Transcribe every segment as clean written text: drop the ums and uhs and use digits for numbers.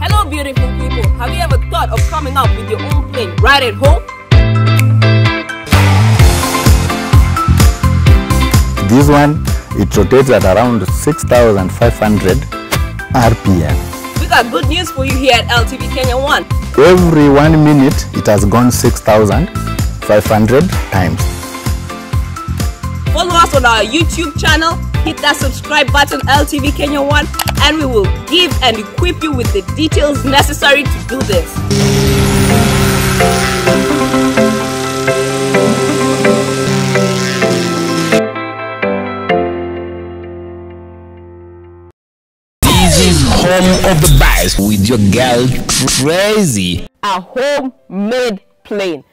Hello beautiful people, have you ever thought of coming up with your own plane right at home? This one, it rotates at around 6,500 RPM. We got good news for you here at LTV Kenya 1. Every 1 minute, it has gone 6,500 times. Follow us on our YouTube channel, hit that subscribe button, LTV Kenya 1, and we will give and equip you with the details necessary to do this. This is home of the best with your girl Crazy. A homemade plane.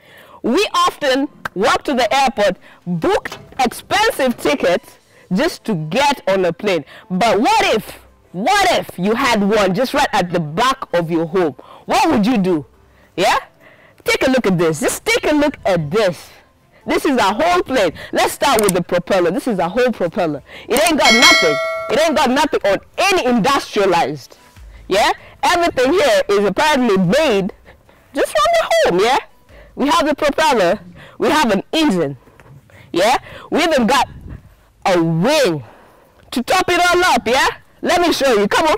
We often walk to the airport, book expensive tickets just to get on a plane. But what if you had one just right at the back of your home? What would you do? Yeah? Take a look at this. Just take a look at this. This is a whole plane. Let's start with the propeller. This is a whole propeller. It ain't got nothing. It ain't got nothing on any industrialized. Yeah? Everything here is apparently made just from the home, yeah? We have the propeller. We have an engine. Yeah? We even got a wing to top it all up, yeah? Let me show you. Come on.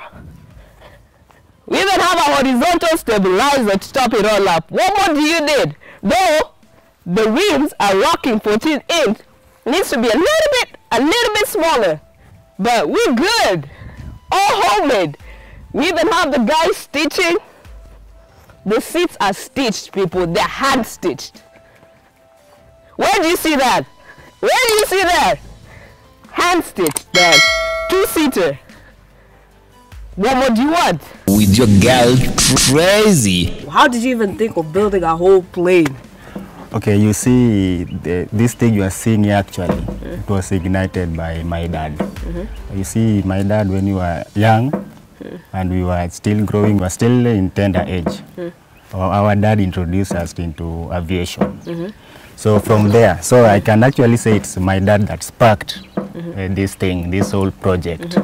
We even have a horizontal stabilizer to top it all up. What more do you need? Though the rims are rocking 14 inch, needs to be a little bit smaller. But we're good. All homemade. We even have the guys stitching. The seats are stitched, people. They're hand stitched. Where do you see that? Where do you see that? Hand stitched. That 2-seater. What more do you want? With your girl Crazy. How did you even think of building a whole plane? Okay, you see, this thing you are seeing here actually, it was ignited by my dad. You see, my dad, when we were young, and we were still growing, we were still in tender age. Our dad introduced us into aviation. So from there, so I can actually say it's my dad that sparked this thing, this whole project.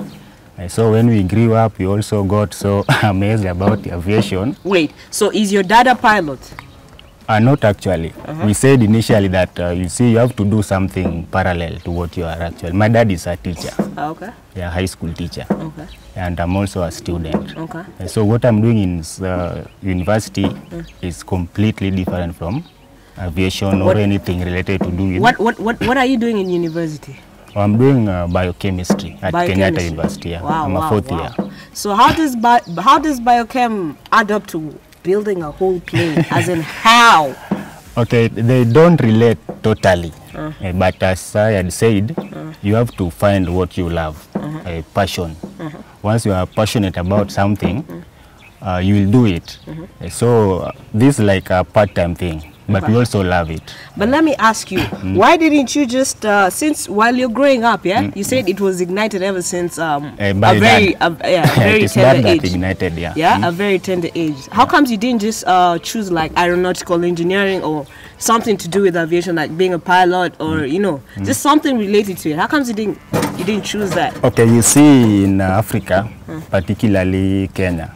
So when we grew up, we also got so amazed about aviation. Wait, so is your dad a pilot? Not actually. We said initially that you see, you have to do something parallel to what you are actually. My dad is a teacher. Okay. Yeah, high school teacher. Okay. And I'm also a student. Okay. So what I'm doing in university is completely different from aviation or anything related to do with. What are you doing in university? I'm doing biochemistry at Kenyatta University. Yeah. Wow, I'm a fourth year. So how does biochem add up to building a whole plane? As in how? Okay, they don't relate totally. But as I had said, you have to find what you love, a passion. Once you are passionate about something, you will do it. So this is like a part-time thing. But we also love it. But let me ask you, why didn't you just, since while you're growing up, yeah, you said it was ignited ever since a very tender age. Ignited, yeah. Yeah, a very tender age. How comes you didn't just choose like aeronautical engineering or something to do with aviation, like being a pilot or you know, just something related to it? How comes you didn't choose that? Okay, you see in Africa, particularly Kenya.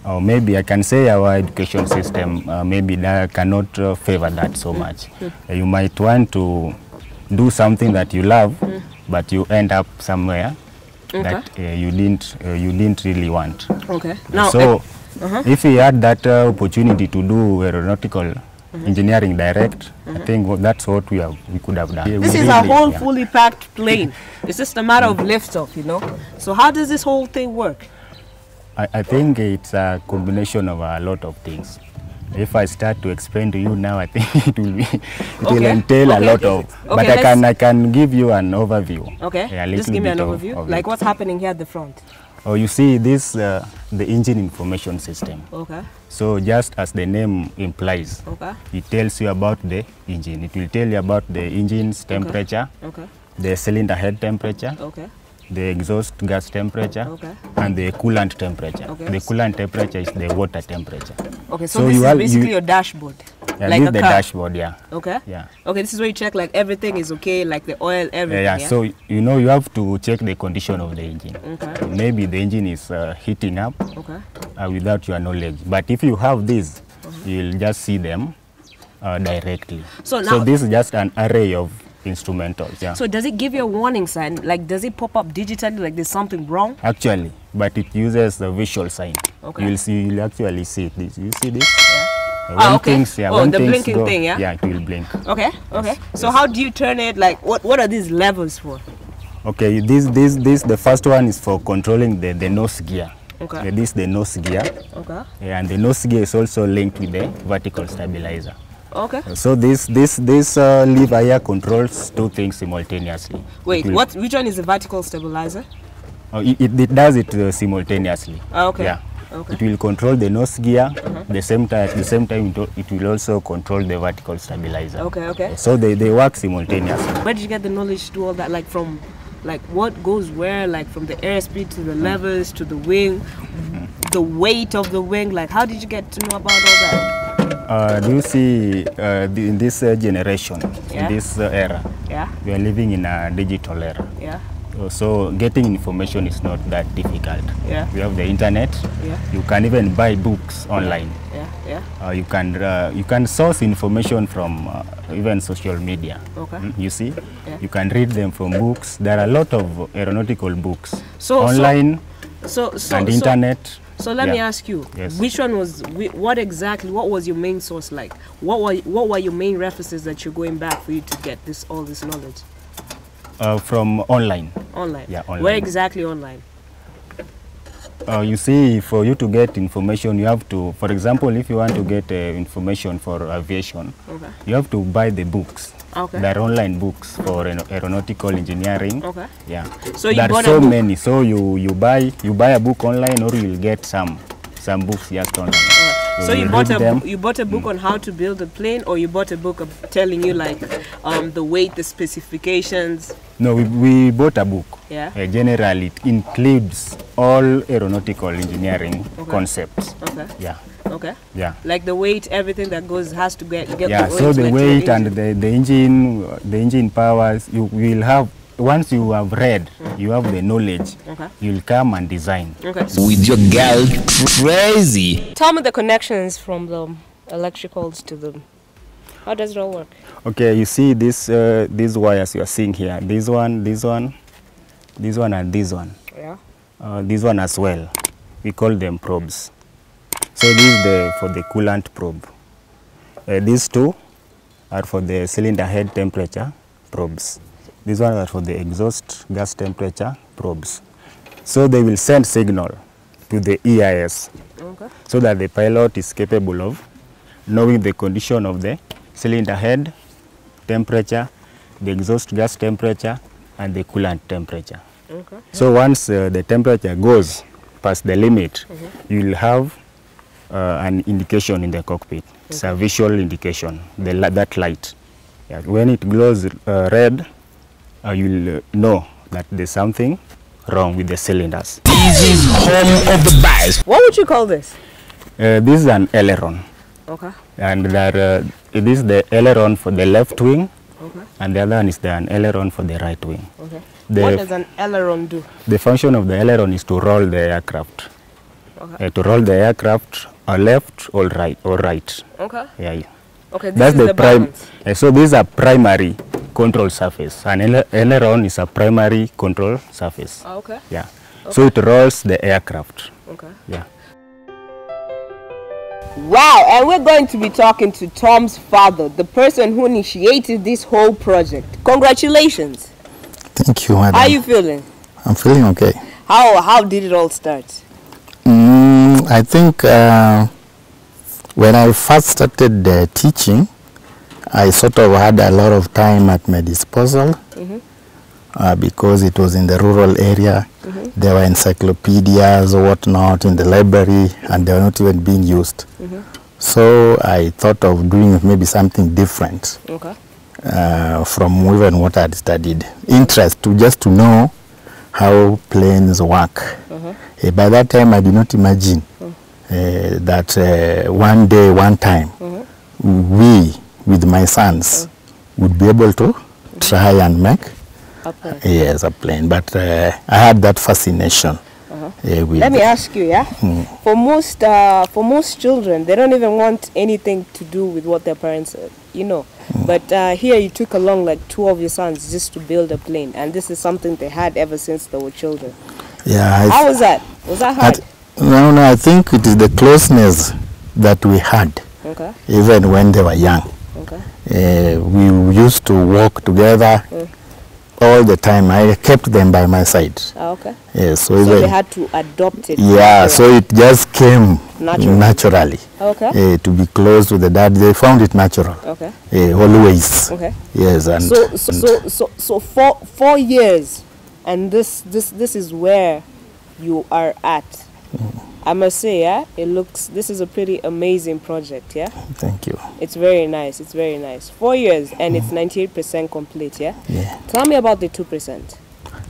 Or maybe I can say our education system maybe that cannot favor that so much. You might want to do something that you love, but you end up somewhere that you didn't really want. Okay. Now, so if we had that opportunity to do aeronautical engineering direct, I think that's what we could have done. This is a whole fully packed plane. It's just a matter of lift off, you know. So how does this whole thing work? I think it's a combination of a lot of things. If I start to explain to you now, I think it will entail a lot of. But I can give you an overview. Okay. Just give me an overview. Like what's happening here at the front. Oh, you see this the engine information system. Okay. So just as the name implies, it tells you about the engine. It will tell you about the engine's temperature, the cylinder head temperature, the exhaust gas temperature, and the coolant temperature. The coolant temperature is the water temperature. Okay, so this is basically your dashboard. Yeah, like this a is the car. dashboard, yeah. Okay. Yeah. Okay, this is where you check like everything is okay, like the oil, everything. Yeah, so you know you have to check the condition of the engine. Okay. Maybe the engine is heating up Okay. without your knowledge. But if you have this, you'll just see them directly. So now- this is just an array of instrumentals. Yeah. So does it give you a warning sign? Like, does it pop up digitally like there's something wrong? Actually, but it uses the visual sign. Okay. You'll actually see this. You see this? Yeah. When Okay. things, yeah, Oh, when the things blinking go, thing, yeah? Yeah, it will blink. Okay. Okay. So how do you turn it? Like, what are these levels for? Okay, the first one is for controlling the nose gear. Okay. This is the nose gear. Okay. Yeah, and the nose gear is also linked with the vertical stabilizer. Okay. So this lever here controls two things simultaneously. Wait, It will- which one is the vertical stabilizer? It does it simultaneously. Okay. Yeah. Okay. It will control the nose gear. At the same time, it will also control the vertical stabilizer. Okay. Okay. So they work simultaneously. Where did you get the knowledge to do all that? Like from, like what goes where? Like from the airspeed to the levels to the wing, the weight of the wing. Like how did you get to know about all that? Do you see in this generation, Yeah. in this era, Yeah. we are living in a digital era. Yeah. So getting information is not that difficult. Yeah. We have the internet. Yeah. You can even buy books online. Yeah. Yeah. You can source information from even social media. Okay. You see, Yeah. you can read them from books. There are a lot of aeronautical books So- online So and internet. So let me Yeah. ask you, Yes. which one was, what was your main source like? What were your main references that you're going back for you to get all this knowledge? From online. Online? Yeah, online. Where exactly online? You see, for you to get information, you have to, for example, if you want to get information for aviation, Okay. you have to buy the books. Okay. There are online books for aeronautical engineering. Okay. Yeah. So you there bought are a so book? many. So you buy a book online, or you will get some books just online. So you will bought read them. you bought a book on how to build a plane, or you bought a book of telling you like the weight, the specifications? No, we bought a book. Yeah. Generally, it includes all aeronautical engineering Okay. concepts. Okay. Yeah. Okay. Yeah. Like the weight, everything that goes has to get Yeah, the so the to weight engine. and the engine powers, you will have, once you have read, you have the knowledge, Okay. you'll come and design. Okay. With your girl crazy. Tell me the connections from the electricals to the. How does it all work? Okay, you see these wires you are seeing here, this one, and this one. Yeah. This one as well. We call them probes. So this is for the coolant probe. These two are for the cylinder head temperature probes. These ones are for the exhaust gas temperature probes. So they will send signal to the EIS Okay. so that the pilot is capable of knowing the condition of the cylinder head temperature, the exhaust gas temperature, and the coolant temperature. Okay. So once the temperature goes past the limit, you will have an indication in the cockpit. It's a visual indication, that light. Yeah, when it glows red, you'll know that there's something wrong with the cylinders. This is home of the best. What would you call this? This is an aileron, Okay. and this is the aileron for the left wing, Okay. and the other one is an aileron for the right wing. Okay. The- What does an aileron do? The function of the aileron is to roll the aircraft. Okay. To roll the aircraft or left or right. Okay. Yeah. Okay. This That's is the prime. balance. So this is a primary control surface. An aileron is a primary control surface. Okay. Yeah. So it rolls the aircraft. Okay. Yeah. Wow, and we're going to be talking to Tom's father, the person who initiated this whole project. Congratulations. Thank you, madam. How are you feeling? I'm feeling okay. How did it all start? I think when I first started teaching, I sort of had a lot of time at my disposal because it was in the rural area. There were encyclopedias or whatnot in the library, and they were not even being used. So I thought of doing maybe something different Okay. from even what I had studied. Interest to know how planes work. By that time, I did not imagine that one day, one time, we, with my sons, would be able to try and make A plane. yes, a plane. But I had that fascination. With Let me ask you, yeah? For most children, they don't even want anything to do with what their parents, But here you took along like 2 of your sons just to build a plane, and this is something they had ever since they were children. Yeah. How was that? Was that hard? No, I think it is the closeness that we had, Okay. even when they were young. Okay. We used to walk together all the time. I kept them by my side. Okay. Yes, So they had to adopt it. yeah, so it just came Naturally. naturally. Okay. To be close to the dad, they found it natural. Okay. Always. Okay. Yes, and So 4 years, and this is where you are at. I must say, yeah, this is a pretty amazing project, yeah? thank you. It's very nice, it's very nice. 4 years, and it's 98% complete, yeah? Yeah. Tell me about the 2%.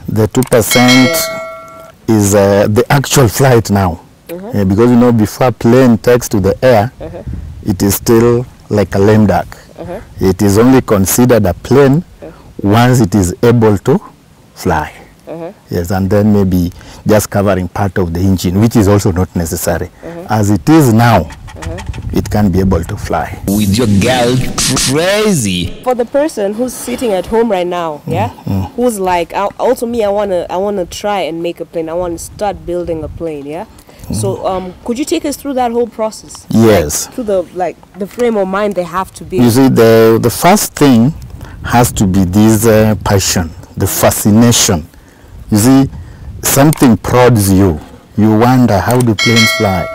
The 2% is the actual flight now. Because, before a plane takes to the air, it is still like a lame duck. It is only considered a plane once it is able to fly. Yes, and then maybe just covering part of the engine, which is also not necessary. As it is now, it can be able to fly. With your girl crazy. For the person who's sitting at home right now, yeah, who's like, also me, I wanna try and make a plane. I want to start building a plane, yeah. So, could you take us through that whole process? Yes. Like, through the frame of mind they have to be. You see, the first thing has to be this passion, the fascination. You see, something prods you. You wonder, how do planes fly?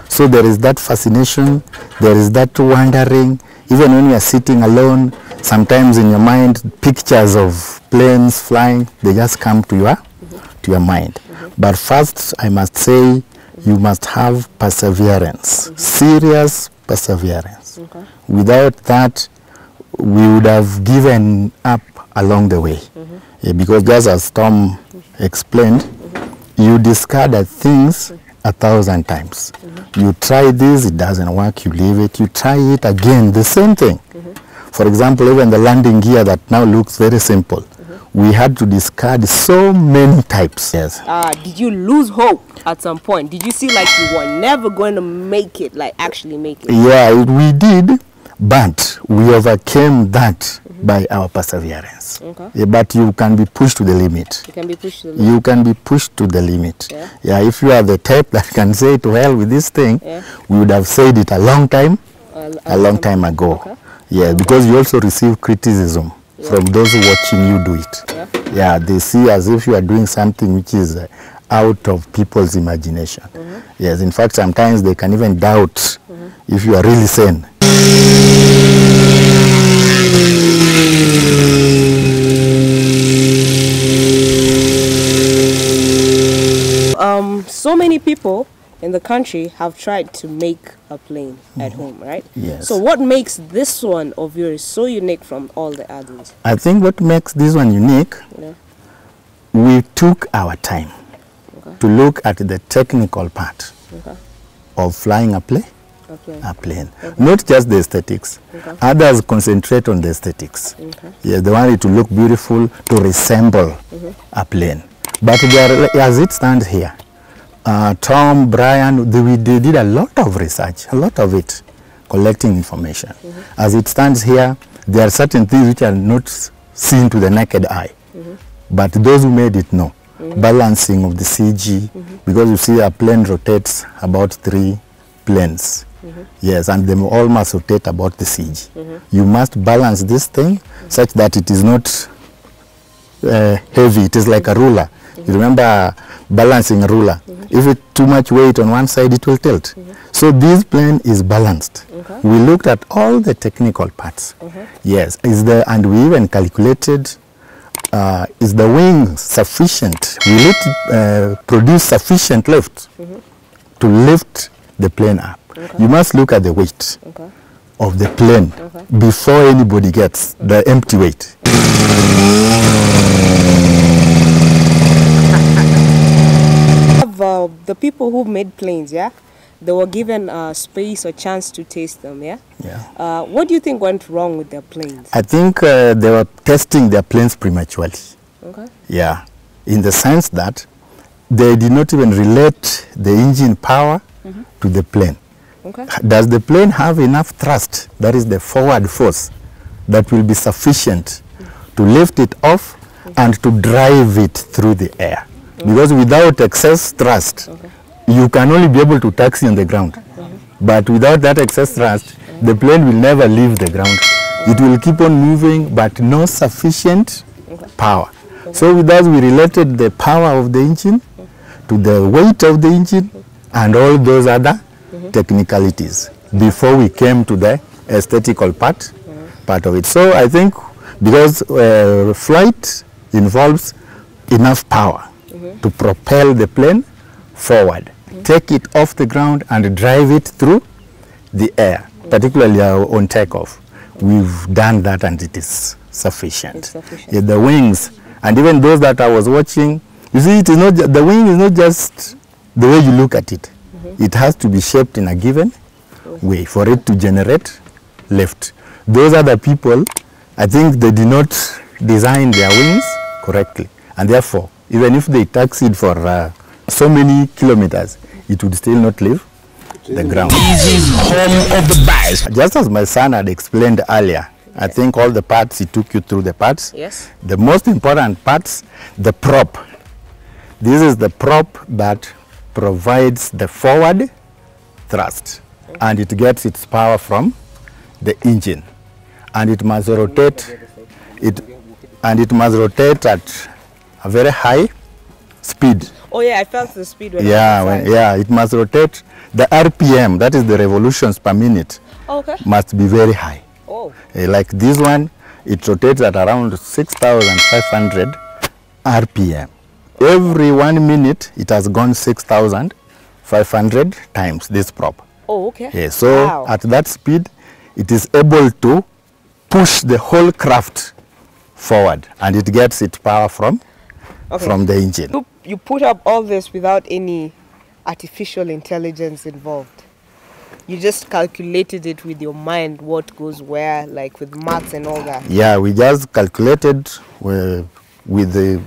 So there is that fascination, there is that wondering. Even when you are sitting alone, sometimes in your mind, pictures of planes flying, they just come to your mind. But first, I must say, you must have perseverance, serious perseverance. Without that, we would have given up along the way. Because just as Tom explained, you discard things 1,000 times. You try this, it doesn't work, you leave it. You try it again, the same thing. For example, even the landing gear that now looks very simple, we had to discard so many types. Yes. Did you lose hope at some point? Did you see like you were never going to make it, like actually make it? Yeah, we did, but we overcame that by our perseverance. But you can be pushed to the limit. You can be pushed to the limit. You can be pushed to the limit. Yeah, if you are the type that can say to hell with this thing, we would have said it a long time ago. Yeah, because you also receive criticism from those watching you do it. Yeah, they see as if you are doing something which is out of people's imagination. Yes, in fact, sometimes they can even doubt if you are really sane. So many people in the country have tried to make a plane at home, right? Yes. So what makes this one of yours so unique from all the others? I think what makes this one unique, we took our time to look at the technical part of flying a plane. Not just the aesthetics. Others concentrate on the aesthetics. Yes, they want it to look beautiful, to resemble a plane. But as it stands here, Tom, Brian, they did a lot of research, a lot of it, collecting information. As it stands here, there are certain things which are not seen to the naked eye, but those who made it know. Balancing of the CG, because you see a plane rotates about 3 planes. Yes, and they all must rotate about the CG. You must balance this thing such that it is not heavy. It is like a ruler. You remember balancing a ruler. If it's too much weight on one side, it will tilt. So this plane is balanced. We looked at all the technical parts. Yes, and we even calculated, is the wing sufficient? Will it produce sufficient lift to lift the plane up? You must look at the weight of the plane before anybody gets the empty weight. The people who made planes, they were given space or chance to taste them, yeah? Yeah. What do you think went wrong with their planes? I think they were testing their planes prematurely. Okay. Yeah, in the sense that they did not even relate the engine power to the plane. Okay. Does the plane have enough thrust, that is the forward force, that will be sufficient to lift it off and to drive it through the air? Because without excess thrust, you can only be able to taxi on the ground. But without that excess thrust, the plane will never leave the ground. It will keep on moving, but no sufficient power. So with us, we related the power of the engine to the weight of the engine and all those other technicalities before we came to the aesthetical part of it. So I think because flight involves enough power to propel the plane forward, take it off the ground and drive it through the air, particularly on takeoff. We've done that and it is sufficient. It's sufficient. Yeah, the wings, and even those that I was watching, you see, it is not the wing is not just the way you look at it. It has to be shaped in a given way for it to generate lift. Those other people, I think they did not design their wings correctly, and therefore, even if they taxied for so many kilometers, it would still not leave the ground. This is home of the best. Just as my son had explained earlier, I think all the parts, he took you through the parts. Yes. The most important parts, the prop. This is the prop that provides the forward thrust, and it gets its power from the engine, and it must rotate at a very high speed. Oh yeah, I felt the speed when It must rotate. The RPM, that is the revolutions per minute, Okay. must be very high. Oh. Like this one, it rotates at around 6,500 RPM. Every 1 minute, it has gone 6,500 times, this prop. Oh, okay. Yeah, so Wow. at that speed, it is able to push the whole craft forward, and it gets its power from the engine. You put up all this without any artificial intelligence involved. You just calculated it with your mind, what goes where, like with maths and all that. Yeah, we just calculated with the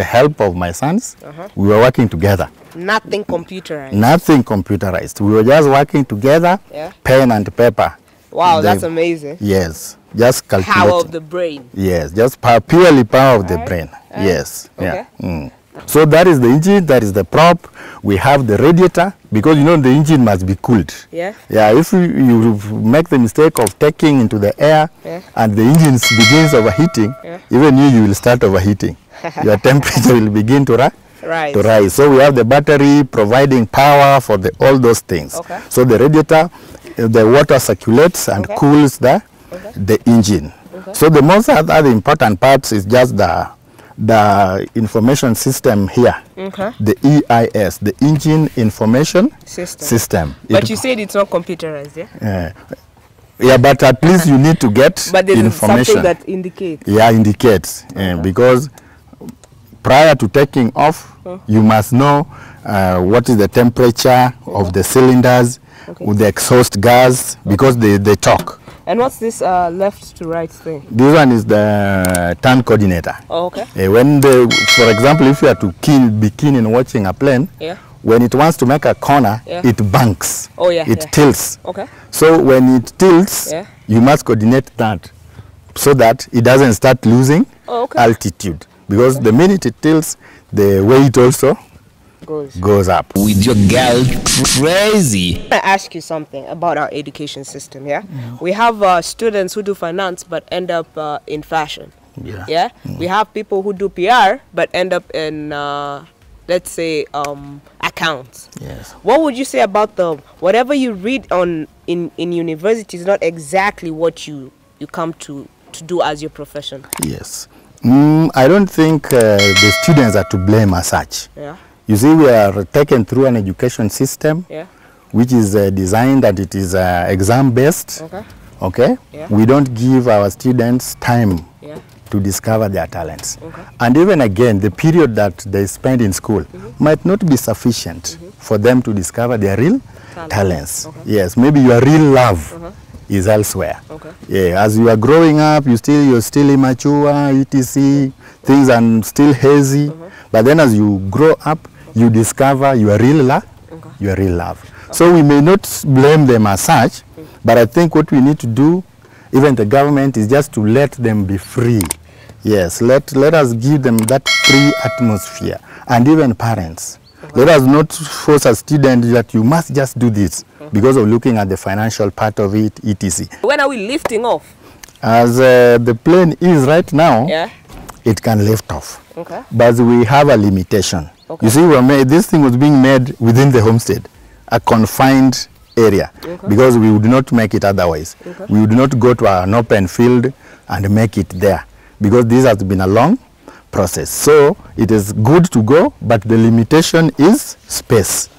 help of my sons. We were working together. Nothing computerized. Nothing computerized. We were just working together, Yeah. pen and paper. Wow, The- that's amazing. Yes, just calculating. Power of the brain. Yes, just purely power of the Right, brain. right. Yes, Okay. yeah. So that is the engine, that is the prop. We have the radiator, because you know the engine must be cooled. Yeah. Yeah, if you make the mistake of taking into the air Yeah. and the engine begins overheating, Yeah. even you will start overheating. Your temperature will begin to Right. rise. So we have the battery providing power for all those things. Okay. So the radiator, the water circulates and Okay. cools the engine. Okay. So the most other important parts is just the information system here. Okay. The EIS, the Engine Information System. But It- you said it's not computerized, yeah? yeah, but at least you need to get But there's information. something that indicates. Yeah, indicates, because prior to taking off, you must know what is the temperature of the cylinders, with the exhaust gas, because they talk. And what's this left to right thing? This one is the turn coordinator. Oh, okay. For example, if you are to be keen in watching a plane, Yeah. when it wants to make a corner, Yeah. it banks. Oh, yeah, It yeah. tilts. Okay. So when it tilts, Yeah. you must coordinate that so that it doesn't start losing Oh, okay. altitude. Because the minute it tilts, the weight also goes up. With your girl crazy. I ask you something about our education system, yeah? We have students who do finance but end up in fashion. Yeah. Yeah? We have people who do PR but end up in, let's say, accounts. Yes. What would you say about whatever you read in university is not exactly what you come to do as your profession? Yes. I don't think the students are to blame as such. Yeah. You see, we are taken through an education system, Yeah. which is designed and it is exam-based. Okay. Okay? Yeah. We don't give our students time Yeah. to discover their talents. Okay. And even again, the period that they spend in school might not be sufficient for them to discover their real talents. Okay. Yes, maybe your real love is elsewhere. Okay. Yeah, as you are growing up, you're still immature, etc. Things are still hazy. But then as you grow up, you discover your real love. Your real love. So we may not blame them as such, but I think what we need to do, even the government, is just to let them be free. Yes, let us give them that free atmosphere, and even parents. Let us not force a student that you must just do this because of looking at the financial part of it, etc. When are we lifting off? As the plane is right now, Yeah. it can lift off. Okay. But we have a limitation. Okay. You see, this thing was being made within the homestead, a confined area, because we would not make it otherwise. We would not go to an open field and make it there, because this has been a long process. So it is good to go, but the limitation is space.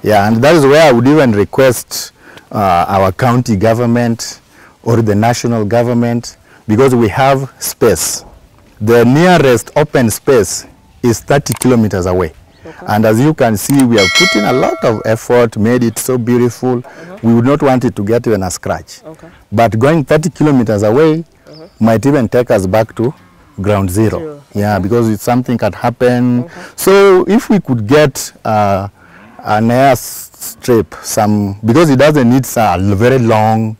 Yeah, and that is where I would even request our county government or the national government, because we have space. The nearest open space is 30 kilometers away. And as you can see, we have put in a lot of effort, made it so beautiful. We would not want it to get even a scratch. But going 30 kilometers away might even take us back to ground zero. Yeah, because it's something can happen. So if we could get an air strip, because it doesn't need a very long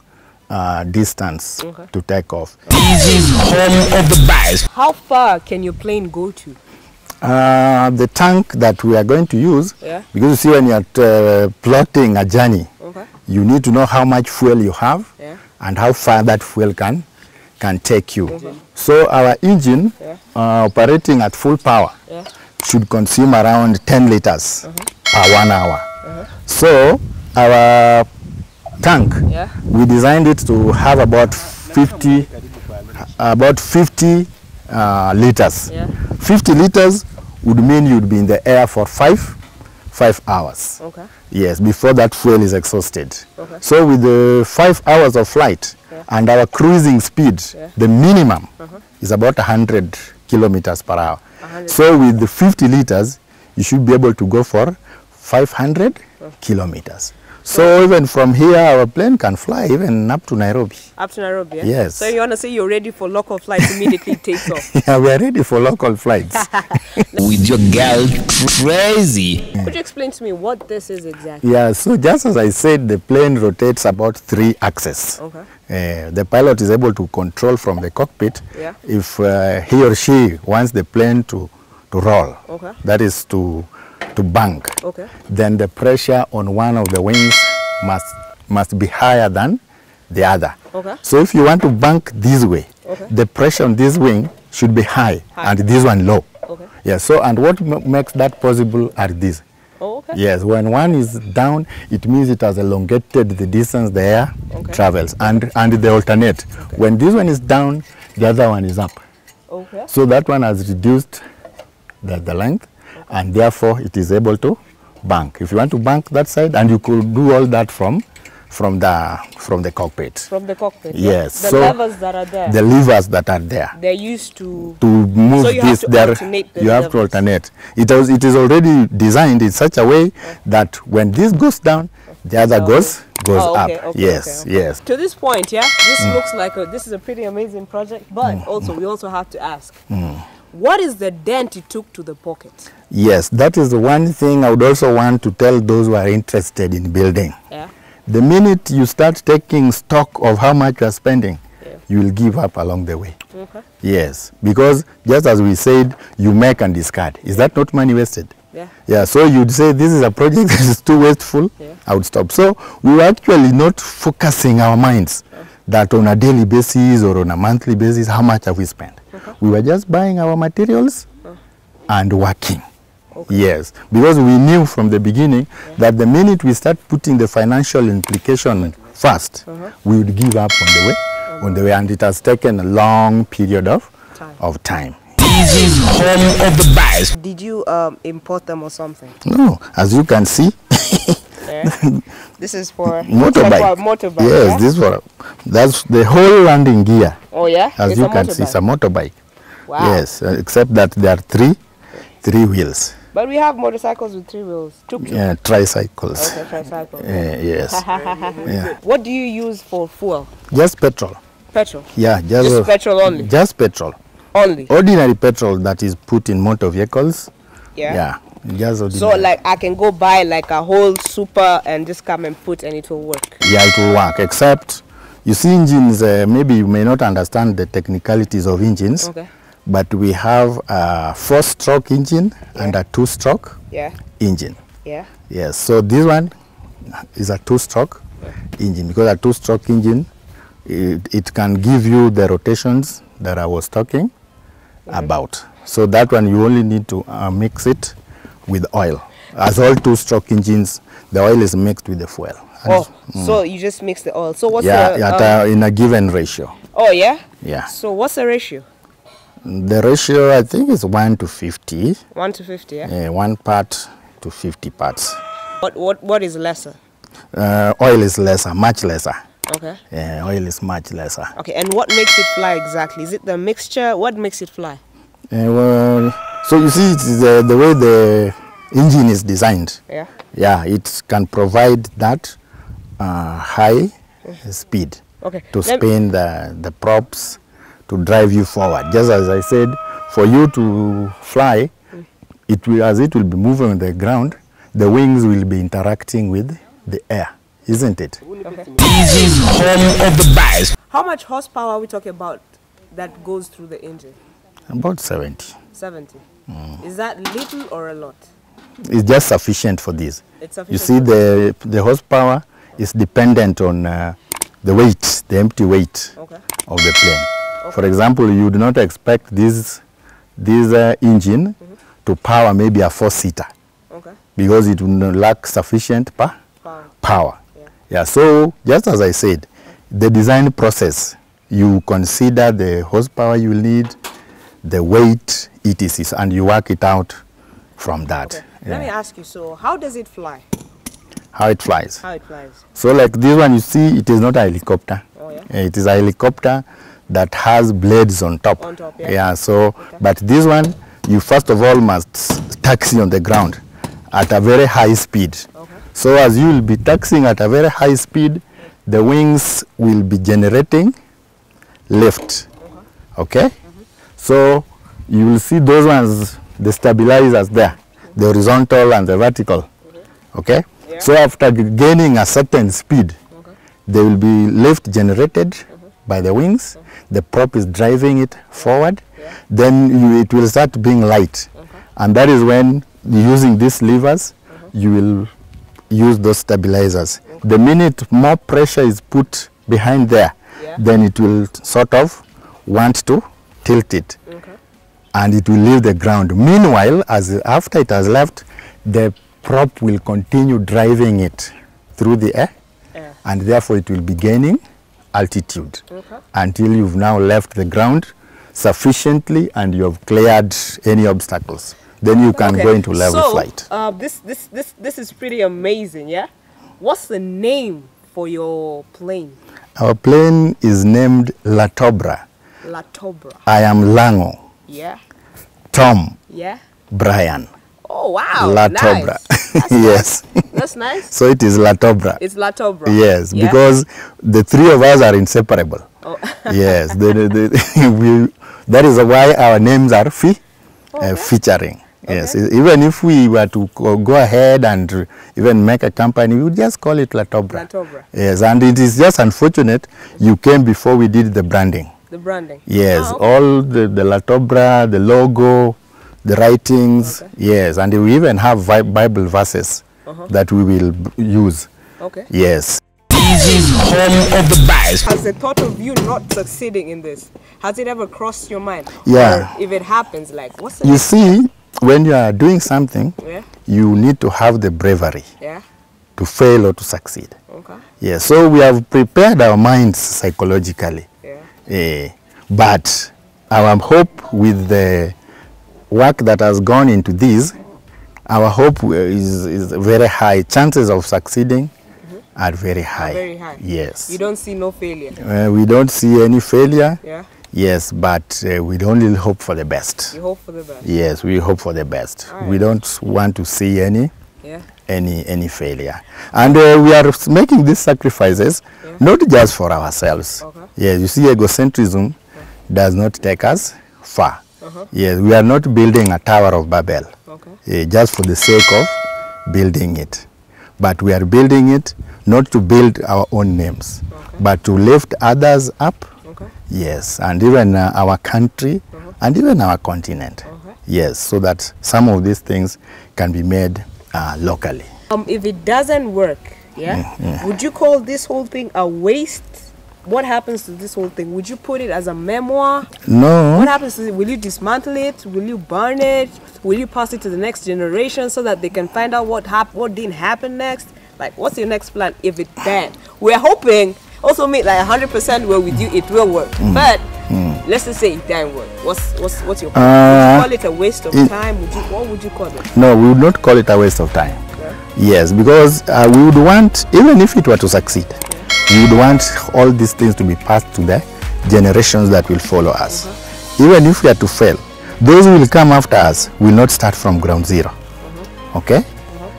distance to take off. This is home of the best. How far can your plane go to? The tank that we are going to use, Yeah. because you see when you're plotting a journey, you need to know how much fuel you have and how far that fuel can take you. So our engine operating at full power should consume around 10 liters per 1 hour. So our tank, we designed it to have about 50 liters. 50 liters would mean you'd be in the air for 5 hours. Yes, before that fuel is exhausted. So with the 5 hours of flight and our cruising speed, the minimum is about 100 kilometers per hour. So with the 50 liters, you should be able to go for 500 kilometers. So even from here, our plane can fly even up to Nairobi. Up to Nairobi, yeah? Yes. So you want to say you're ready for local flights, immediately it takes off. Yeah, we are ready for local flights. With your girl crazy. Could you explain to me what this is exactly? Yeah, so just as I said, the plane rotates about 3 axes. The pilot is able to control from the cockpit if he or she wants the plane to roll. That is to bank. Then the pressure on one of the wings must be higher than the other. So if you want to bank this way, the pressure on this wing should be high and this one low. Yeah, so and what makes that possible are these. Yes, when one is down, it means it has elongated the distance the air travels, and they alternate. When this one is down, the other one is up. So that one has reduced the length, and therefore it is able to bank. If you want to bank that side, and you could do all that from the cockpit. From the cockpit. Yes. The levers that are there. The levers that are there. They're used to move so you this. Have to alternate the you have to alternate. It is already designed in such a way that when this goes down, the other goes up. Yes. To this point, this looks like this is a pretty amazing project, but we also have to ask. What is the dent it took to the pocket? Yes, that is the one thing I would also want to tell those who are interested in building. The minute you start taking stock of how much you are spending, you will give up along the way. Yes, because just as we said, you make and discard. Is that not money wasted? Yeah, so you'd say this is a project that is too wasteful, I would stop. So we were actually not focusing our minds that on a daily basis or on a monthly basis, how much have we spent? We were just buying our materials and working. Yes, because we knew from the beginning that the minute we start putting the financial implication first, we would give up on the way, and it has taken a long period of time. This is home of the best. Did you import them or something? No, as you can see. This is for motorbike. Yes, that's the whole landing gear. Oh yeah, as you can see, it's a motorbike. Wow. Yes, except that there are three wheels. But we have motorcycles with 3 wheels. Tuk-tuk. Yeah, tricycles. Okay, tricycles. Yes. Yeah. What do you use for fuel? Just petrol. Petrol? Yeah, Just petrol only? Just petrol. Only? Ordinary petrol that is put in motor vehicles. Yeah. Yeah. Just ordinary. So like I can go buy like a whole super and just come and put and it will work? Yeah, it will work, except you see engines, maybe you may not understand the technicalities of engines. Okay. But we have a 4-stroke engine and a 2-stroke engine. Yeah. Yes, so this one is a 2-stroke engine, because a 2-stroke engine, it can give you the rotations that I was talking about. So that one you only need to mix it with oil. As all 2-stroke engines, the oil is mixed with the fuel. Oh, so you just mix the oil. So what's in a given ratio. Oh, yeah? Yeah. So what's the ratio? The ratio, I think, is 1 to 50. 1 to 50, yeah? 1 part to 50 parts. What is lesser? Oil is lesser, much lesser. Okay. Oil is much lesser. Okay, and what makes it fly exactly? Is it the mixture? What makes it fly? Well, so you see, it's the way the engine is designed. Yeah. Yeah, it can provide that high speed to spin the props to drive you forward. Just as I said, for you to fly, as it will be moving on the ground, the wings will be interacting with the air, isn't it? Okay. This is home of the best. How much horsepower are we talking about that goes through the engine? About 70. 70. Is that little or a lot? It's just sufficient for this. It's sufficient. You see, the horsepower is dependent on the weight, the empty weight of the plane. For example, you do not expect this engine to power maybe a 4-seater because it will lack sufficient power. Yeah, so just as I said, the design process, you consider the horsepower you need, the weight, etc., and you work it out from that. Okay. Let me ask you, so how does it fly? How it flies? How it flies. So like this one, you see, it is not a helicopter. Oh, yeah? It is a helicopter that has blades on top. On top, yeah. Yeah, so, but this one, you first of all must taxi on the ground at a very high speed. Okay. So as you will be taxiing at a very high speed, the wings will be generating lift. Okay? So you will see those ones, the stabilizers there, the horizontal and the vertical. Okay? Yeah. So after gaining a certain speed, there will be lift generated by the wings. The prop is driving it forward. Then it will start being light. And that is when, using these levers, you will use those stabilizers. The minute more pressure is put behind there, then it will sort of want to tilt it. And it will leave the ground. Meanwhile, after it has left, the prop will continue driving it through the air, and therefore it will be gaining altitude until you've now left the ground sufficiently and you have cleared any obstacles. Then you can go into level flight. This is pretty amazing, yeah? What's the name for your plane? Our plane is named Latobra. Latobra. I am Lango. Yeah. Tom. Yeah. Brian. Oh, wow. Latobra. Nice. Yes. That's nice. So it is Latobra. It's Latobra. Yes, because the 3 of us are inseparable. Oh. Yes. That is why our names are featuring. Yes. Even if we were to go ahead and even make a company, we would just call it Latobra. Latobra. Yes. And it is just unfortunate you came before we did the branding. The branding? Yes. All the Latobra, the logo, the writings, yes, and we even have Bible verses that we will use. Okay. Yes. This is home of the best. Has the thought of you not succeeding in this, has it ever crossed your mind? Yeah. Or if it happens, like, what's the You see, when you are doing something, you need to have the bravery to fail or to succeed. Okay. Yeah, so we have prepared our minds psychologically. But our hope with the work that has gone into this, our hope is very high. Chances of succeeding are very high. Very high. Yes. You don't see no failure? We don't see any failure. Yes, but we only hope for the best. You hope for the best. Yes, we hope for the best. All right. We don't want to see any failure. And we are making these sacrifices not just for ourselves. Okay. Yes, you see, egocentrism does not take us far. Yes, we are not building a Tower of Babel just for the sake of building it. But we are building it not to build our own names, but to lift others up. Yes, and even our country and even our continent. Yes, so that some of these things can be made locally. If it doesn't work, would you call this whole thing a waste? What happens to this whole thing? Would you put it as a memoir? No. What happens to it? Will you dismantle it? Will you burn it? Will you pass it to the next generation so that they can find out what didn't happen next? Like, what's your next plan if it bad? We're hoping, also mean like 100% we're with you, it will work. But let's just say it didn't work. What's your plan? Would you call it a waste of time? What would you call it? No, we would not call it a waste of time. Yes, because we would want, even if it were to succeed, we would want all these things to be passed to the generations that will follow us. Even if we are to fail, those who will come after us will not start from ground zero. Okay?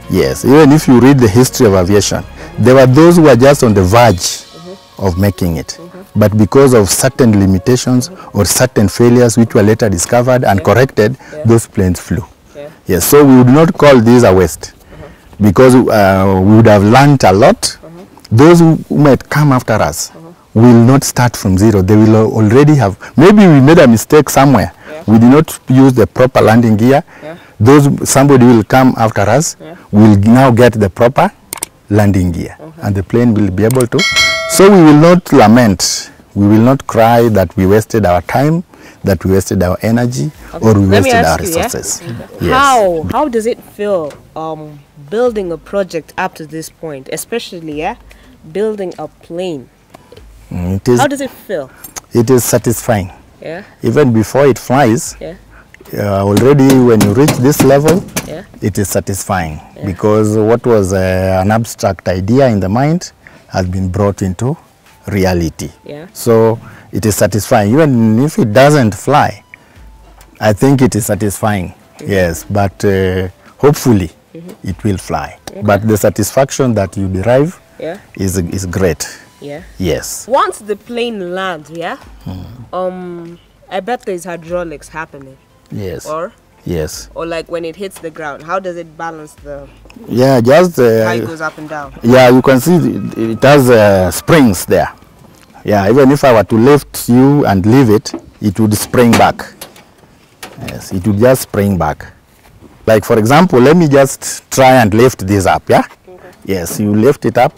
Yes, even if you read the history of aviation, there were those who were just on the verge of making it. But because of certain limitations or certain failures which were later discovered and corrected, those planes flew. Yes, so we would not call this a waste because we would have learned a lot. Those who might come after us will not start from zero. They will already have, maybe we made a mistake somewhere. We did not use the proper landing gear. Somebody will come after us, will now get the proper landing gear and the plane will be able to. So we will not lament, we will not cry that we wasted our time, that we wasted our energy, or we wasted our resources. Yes. How does it feel building a project up to this point, especially building a plane? How does it feel? It is satisfying. Even before it flies, already when you reach this level, it is satisfying because what was an abstract idea in the mind has been brought into reality. So it is satisfying. Even if it doesn't fly, I think it is satisfying. Yes, but hopefully it will fly. But the satisfaction that you derive is great. Yes. Once the plane lands, I bet there's hydraulics happening. Yes. Or like when it hits the ground, how does it balance the? Just how it goes up and down. You can see it has springs there. Even if I were to lift you and leave it, it would spring back. Yes, it would just spring back. Like for example, let me just try and lift this up. Yes, you lift it up.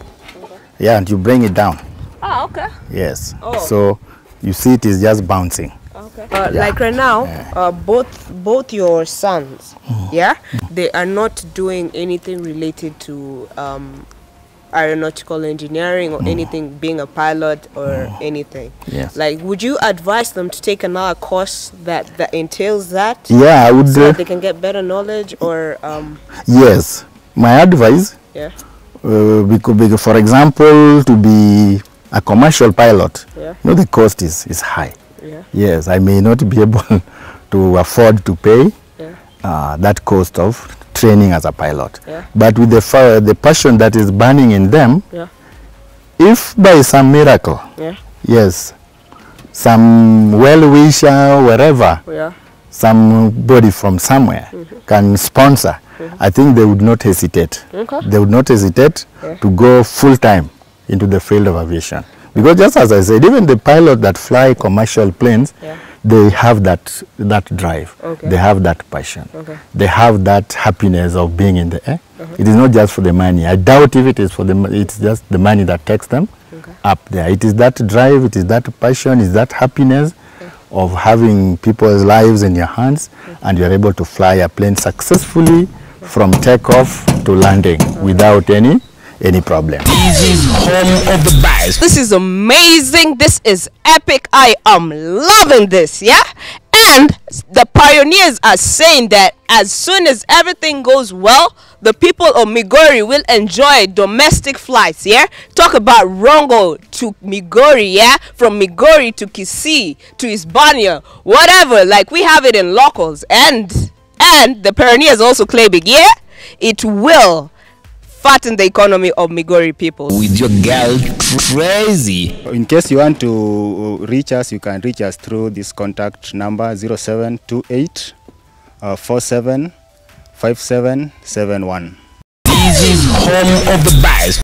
And you bring it down. Oh, okay. Yes. So you see it is just bouncing. Okay. Like right now, both your sons, they are not doing anything related to aeronautical engineering or anything, being a pilot or anything. Yes. Like, would you advise them to take another course that entails that? Yeah, I would. So that they can get better knowledge or. Yes, my advice. Because, for example, to be a commercial pilot, the cost is high. Yes, I may not be able to afford to pay that cost of training as a pilot. But with the passion that is burning in them, if by some miracle, some well-wisher, wherever, somebody from somewhere can sponsor, I think they would not hesitate. They would not hesitate to go full-time into the field of aviation. Because just as I said, even the pilots that fly commercial planes, they have that drive. They have that passion. They have that happiness of being in the air. It is not just for the money. I doubt if it is for it's just the money that takes them up there. It is that drive, it is that passion, it is that happiness of having people's lives in your hands, and you're able to fly a plane successfully from takeoff to landing without any problem. This is home of the best. This is amazing. This is epic. I am loving this, And the pioneers are saying that as soon as everything goes well, the people of Migori will enjoy domestic flights, yeah? Talk about Rongo to Migori, yeah? From Migori to Kisii to Hispania, whatever. Like, we have it in locals. And the pioneers also claim it, yeah? It will fatten the economy of Migori people. With your girl crazy. In case you want to reach us, you can reach us through this contact number 0728 47 5771. This is home of the best.